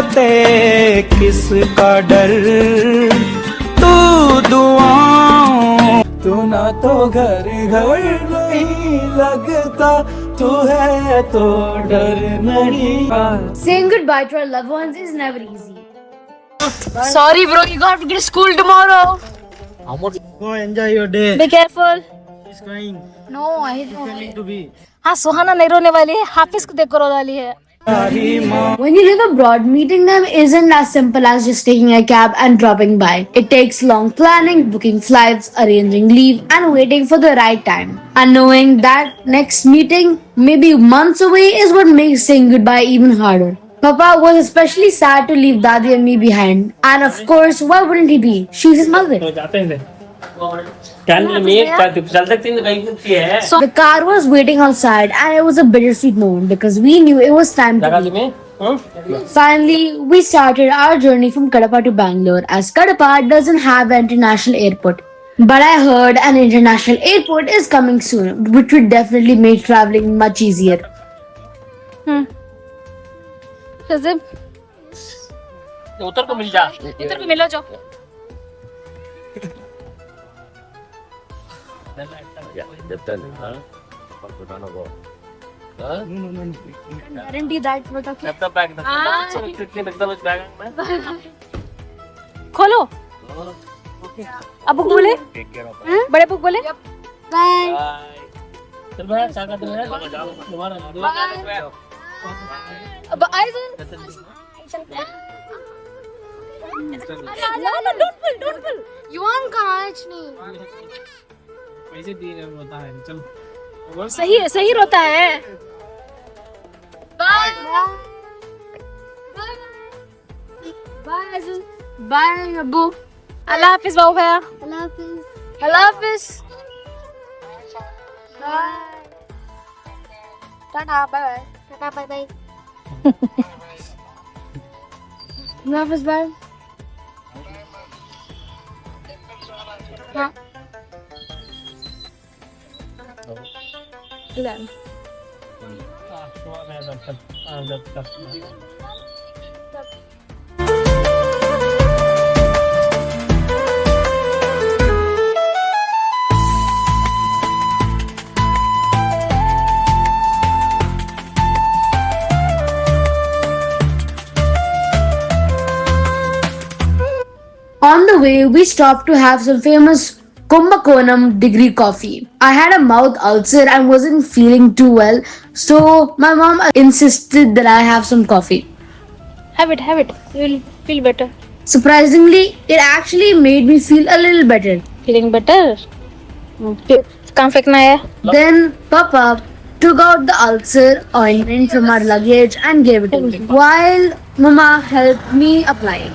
होते किसका डर, तू दुआओं तू ना तो घर घर नहीं लगता, तू है तो डर नहीं। Saying goodbye to our loved ones is never easy. Sorry, bro. You got to get to school tomorrow. Go enjoy your day. Be careful. She's crying. No, I don't. To be. हाँ, सुहाना नहीं रोने वाली है. हाफिज को देख कर रोने वाली है. When you live abroad, meeting them isn't as simple as just taking a cab and dropping by. It takes long planning, booking flights, arranging leave, and waiting for the right time. And knowing that next meeting may be months away is what makes saying goodbye even harder. Papa was especially sad to leave Dadi and me behind. And of course, why wouldn't he be? She's his mother. The car was waiting outside and it was a bittersweet moment because we knew it was time to leave. Finally, we started our journey from Kadapa to Bangalore as Kadapa doesn't have an international airport. But I heard an international airport is coming soon, which would definitely make traveling much easier. Shazib, उतर को मिल जा। इधर को मिलो जाओ. Guarantee that we're talking. खोलो. अब book बोले? बड़े बुक बोले? Bye. चल भाई चाका दे यार। अब eyes. No, don't pull. You want catch नहीं. पैसे दिए होता है चलो। सही रोता है. Bye अब्बू. अल्लाह हाफिज बाबू भैया. अल्लाह हाफिज. Tata bye bye. अल्लाह हाफिज बाय. हाँ. Plan. On the way, we stopped to have some famous Kumbakonam degree coffee. I had a mouth ulcer and wasn't feeling too well, so my mom insisted that I have some coffee. Have it. You'll feel better. Surprisingly, it actually made me feel a little better. Feeling better? कहाँ फेंकना है? Then Papa took out the ulcer ointment from our luggage and gave it to me, while Mama helped me apply it.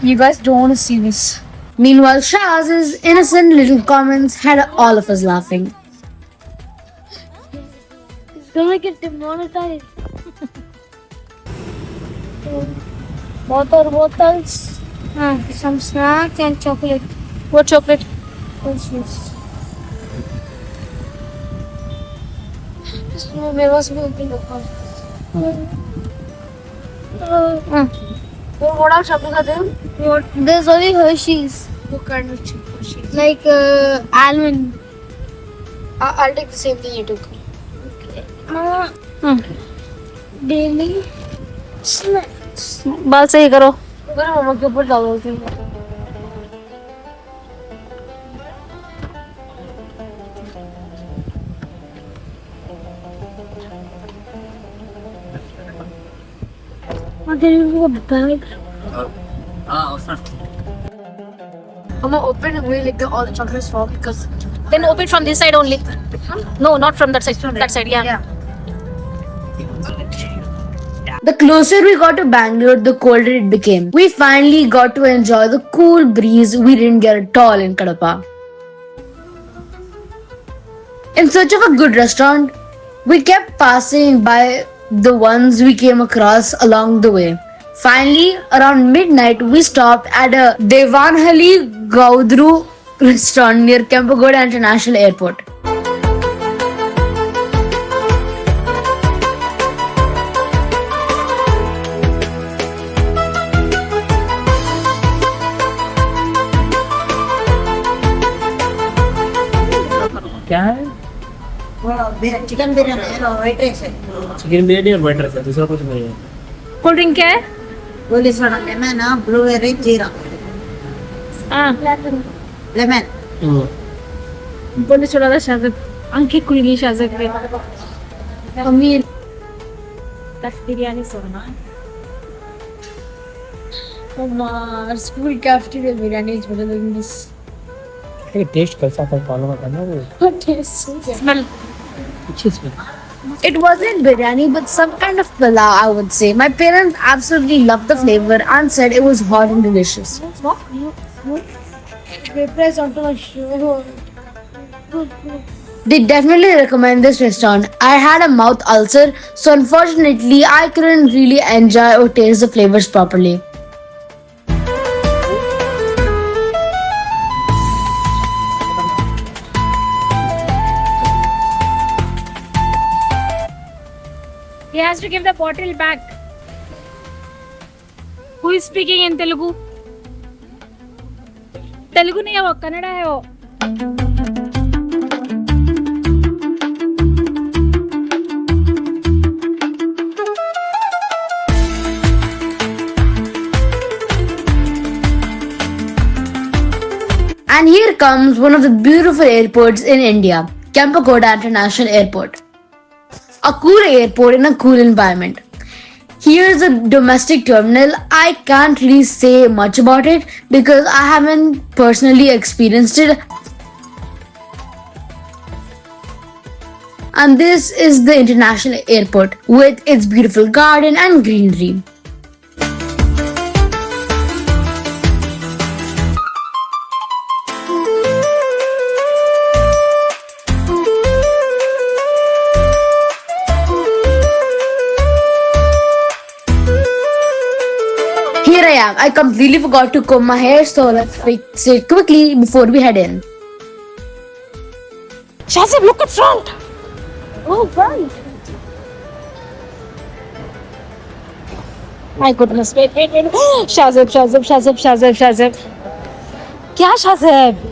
You guys don't want to see this. Meanwhile, Shaz's innocent little comments had all of us laughing. It's gonna get demonetized. Bottles. Some snacks and chocolate. What chocolate? मेरे पास भी open रखा है. What else chocolate are there? There's only Hershey's. What kind of Hershey's? Like almond. I'll take the same thing you took. Okay. Daily snacks. बाल सही करो. मेरे मामा के ऊपर डालो तुम. Can you go bag? I'm gonna open and really like all the chocolates fall because. Then open from this side only. No, not from that side. From that side, yeah. The closer we got to Bangalore, the colder it became. We finally got to enjoy the cool breeze we didn't get at all in Kadapa. In search of a good restaurant, we kept passing by the ones we came across along the way. Finally, around midnight, we stopped at a Devanhali Gaudru restaurant near Kempagoda International Airport. Chicken biryani है और white rice है। Chicken biryani और white rice है, दूसरा कुछ नहीं है। Cold drink क्या है? गोली सोडा लेमन ब्लूबेरी जीरा लेमन। बोले छोड़ा था शायद आंखें खुल गई शायद पे। अमीर दस बिरयानी सोना। हमार school cafeteria biryani is better than this. ये टेस्ट कैसा था फॉलो करना वो Smell. अच्छी smell. It wasn't biryani, but some kind of pulao, I would say. My parents absolutely loved the flavor and said it was hot and delicious. Press onto my shoe. They definitely recommend this restaurant. I had a mouth ulcer, so unfortunately, I couldn't really enjoy or taste the flavors properly. He has to give the bottle back. Who is speaking in Telugu? Telugu नहीं है वो, कन्नड़ा है वो। And here comes one of the beautiful airports in India, Kempakoda International Airport. A cool airport in a cool environment. Here's a domestic terminal. I can't really say much about it because I haven't personally experienced it. And this is the international airport with its beautiful garden and greenery. Here I am. I completely forgot to comb my hair, so let's fix it quickly before we head in. Shazib, look at front. Oh, right. My goodness, wait. Shazib. क्या Shazib?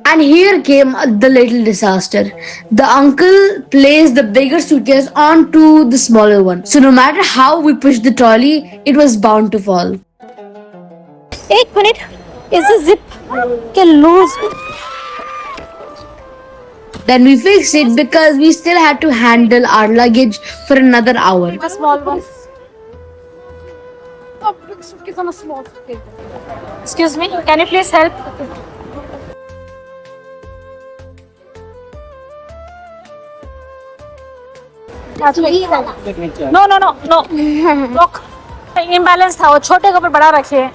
And here came the little disaster. The uncle placed the bigger suitcase onto the smaller one. So no matter how we pushed the trolley, it was bound to fall. एक minute, is the zip get loose? Then we fixed it because we still had to handle our luggage for another hour. A small one. Oh, big suitcase on a small suitcase. Excuse me, can you please help? No. Look, imbalance था वो, छोटे के ऊपर बड़ा रखिए.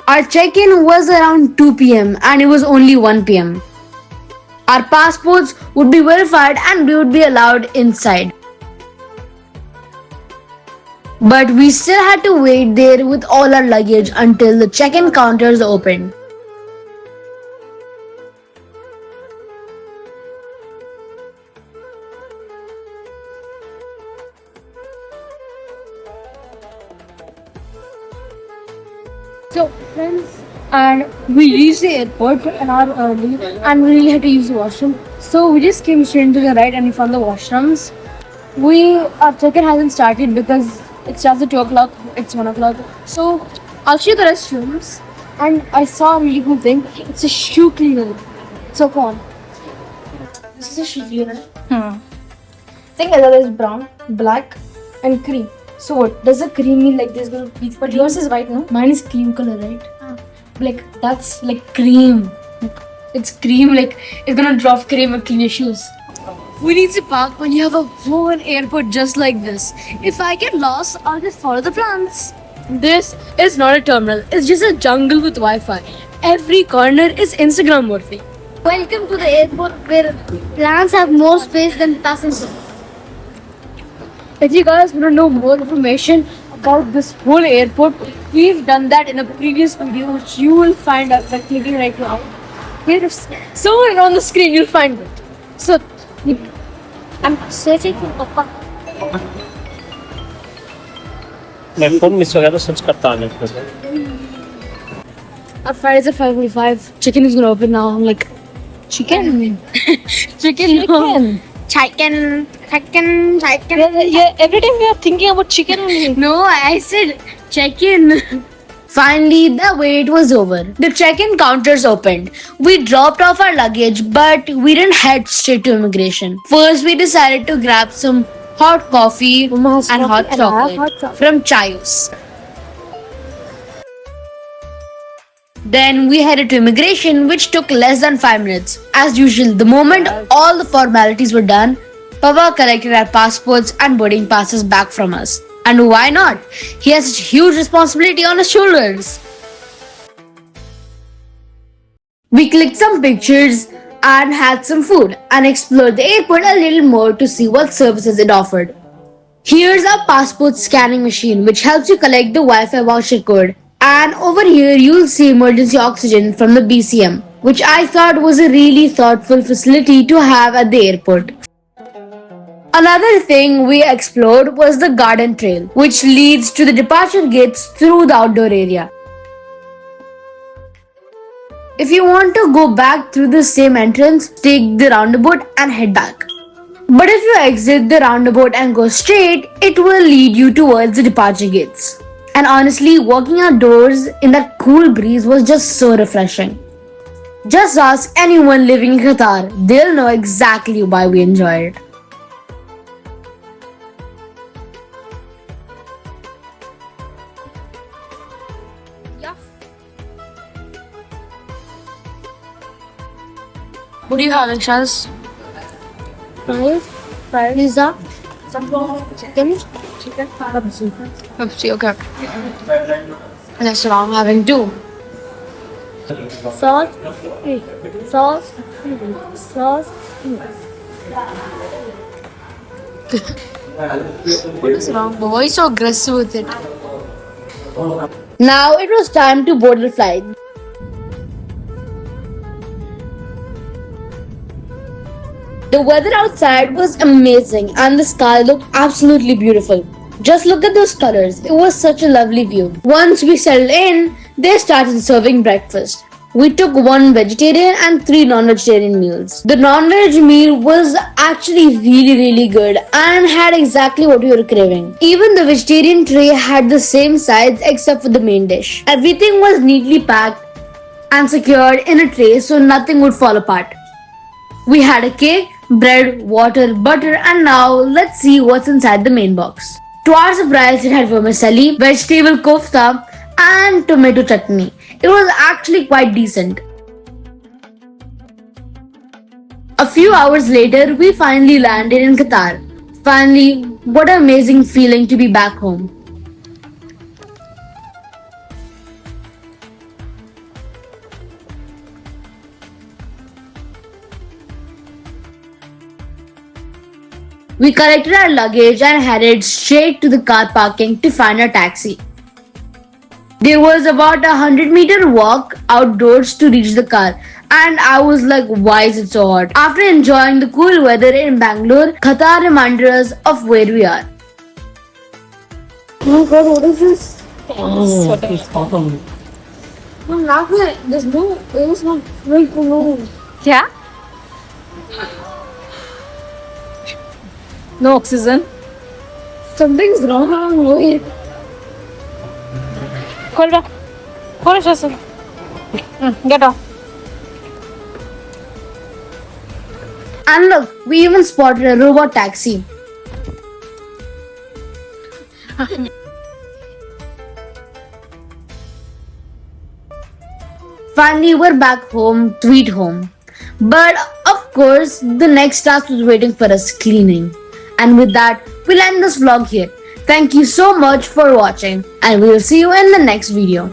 Our check-in was around 2 p.m. and it was only 1 p.m. Our passports would be verified and we would be allowed inside. But we still had to wait there with all our luggage until the check-in counters opened. So, friends, and we reached the airport an hour early and we really had to use the washroom. So, we just came straight to the right and we found the washrooms. Our check-in hasn't started because it starts at 2 o'clock, it's 1 o'clock. So, I'll show you the restrooms. And I saw a really cool thing. It's a shoe cleaner. So, come on. This is a shoe cleaner. Thing is brown, black, and cream. So what? Does the cream mean like this gonna be? But yours is white, no? Mine is cream color, right? Like that's like cream. It's cream. Like it's gonna drop cream and clean your shoes. We need to park when you have a whole airport just like this. If I get lost, I'll just follow the plans. This is not a terminal. It's just a jungle with Wi-Fi. Every corner is Instagram worthy. Welcome to the airport where plants have more space than passengers. If you guys want to know more information about this whole airport, we've done that in a previous video which you will find out by clicking right now. Here, somewhere on the screen you'll find it. So, I'm searching for Papa. मैं phone miss हो गया तो search करता हूँ net पे। Our flight is at 5:45. Chicken is gonna open now. I'm like, chicken? Chicken. Yeah, every time we are thinking about chicken only. No, I said check in. Finally, the wait was over. The check-in counters opened. We dropped off our luggage, but we didn't head straight to immigration. First, we decided to grab some hot coffee Mama has and coffee hot and I have chocolate hot chocolate. from Chayos. Then we headed to immigration, which took less than 5 minutes. As usual, the moment all the formalities were done, Papa collected our passports and boarding passes back from us. And why not? He has such huge responsibility on his shoulders. We clicked some pictures and had some food and explored the airport a little more to see what services it offered. Here's our passport scanning machine, which helps you collect the Wi-Fi voucher code. And over here, you'll see emergency oxygen from the BCM, which I thought was a really thoughtful facility to have at the airport. Another thing we explored was the garden trail, which leads to the departure gates through the outdoor area. If you want to go back through the same entrance, take the roundabout and head back. But if you exit the roundabout and go straight, it will lead you towards the departure gates. And honestly, walking outdoors in that cool breeze was just so refreshing. Just ask anyone living in Qatar, they'll know exactly why we enjoy it. What do you have, Shaz? Fries, pizza, chicken, Pepsi, okay. That's what I'm having too. Sauce. What is wrong? Why are you so aggressive with it? Now it was time to board the flight. The weather outside was amazing and the sky looked absolutely beautiful. Just look at those colors. It was such a lovely view. Once we settled in, they started serving breakfast. We took 1 vegetarian and 3 non-vegetarian meals. The non-veg meal was actually really good and had exactly what we were craving. Even the vegetarian tray had the same sides except for the main dish. Everything was neatly packed and secured in a tray so nothing would fall apart. We had a cake, bread, water, butter, and now let's see what's inside the main box. To our surprise, it had vermicelli, vegetable kofta, and tomato chutney. It was actually quite decent. A few hours later, we finally landed in Qatar. Finally, what an amazing feeling to be back home. We collected our luggage and headed straight to the car parking to find a taxi. There was about a 100-meter walk outdoors to reach the car, and I was like, why is it so hot? After enjoying the cool weather in Bangalore, Qatar reminded us of where we are. Oh my god, what is this? Oh, it's awesome. I'm laughing. There's no very cool. Yeah? No oxygen. Something's wrong with it. Hold on. Hold on. Get off. And look, we even spotted a robot taxi. Finally, we're back home, sweet home. But of course, the next task was waiting for us, cleaning. And with that, we'll end this vlog here. Thank you so much for watching, and we'll see you in the next video.